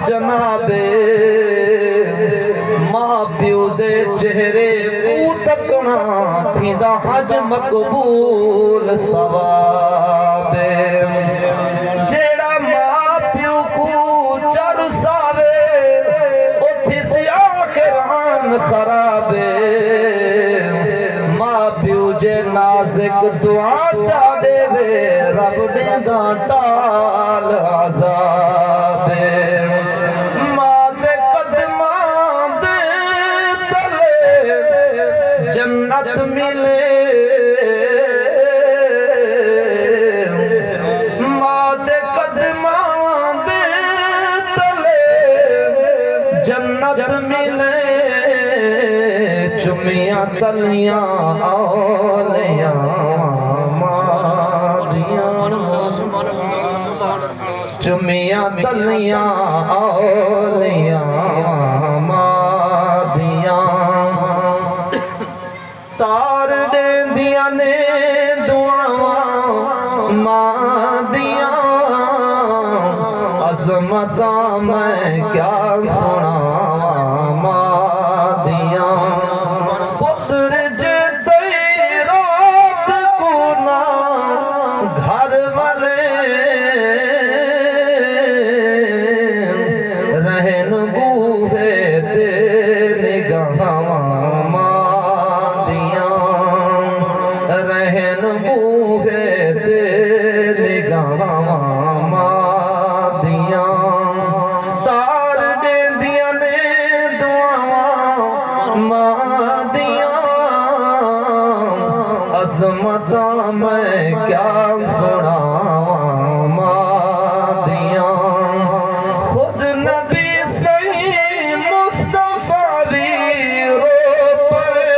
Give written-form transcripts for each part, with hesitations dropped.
جنابے ماں پیو دے چہرے کو تکنا تھیندا حج مقبول ثوابے جیڑا ماں پیو کو چرساوے اتھی سی آخران خرابے ماں پیو جے نازک دعا چا دے وے رب دیندہ ٹال عذابے ماں دے قدمان دے تلے جنت ملے ماں دے قدمان دے تلے جنت ملے چمیاں تلیاں اولیاں مادیاں چمیاں تلیاں اولیاں مادیاں تار دیندیاں نے دعاواں مادیاں عظمتاں میں کیا سناواں مادیاں پتر جے تئی رات کو نا گھر والے رہن بوہے تے نگاہاں مادیاں رہن بوہے تے نگاہاں مادیاں تار دیندیاں نے دعاواں مادیاں عظمتاں میں کیا سناواں مادیاں خود نبی صحیح مصطفیٰ بھی رو پڑے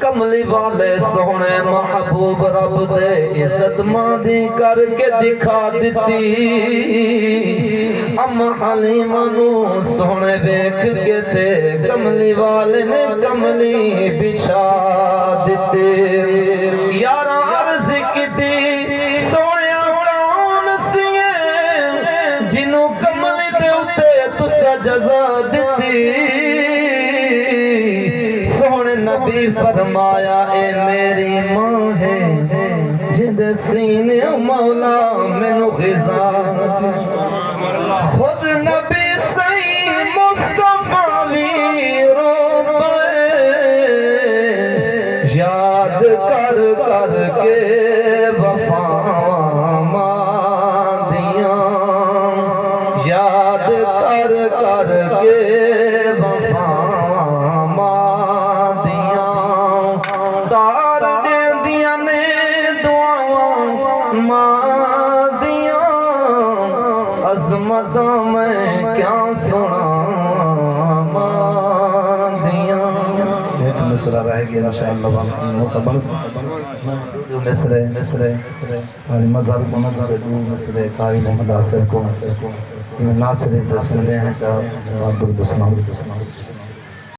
کملی والے سونے محبوب رب دے عزت ماندی کر کے دکھا دیتی ام حلیمہ نو سونے بیکھ کے تے کملی والے نے کملی بچھا دیتے یارہ عرض کی تھی سونے کون سیئے جنہوں کملی دے اتے تسا جزا دیتی سونے نبی فرمایا اے میری ماں ہے جد سینے مولا مینو غذا خود نبی صحیح مصطفیٰ بھی رو پڑے یاد کر کر کے وفاواں مادیاں یاد کر کر کے وفاواں مادیاں تار دیندیاں نے دعاواں مادیاں عظمتاں میں کیا سناواں مادیاں ایک مصرع رہ گیا انشاءاللہ مقبل مصرع ہماری مظہر کو نظر دو مصرع قاری محمد آصر کو ناصر دسنے ہیں چاہ عبدالدسلام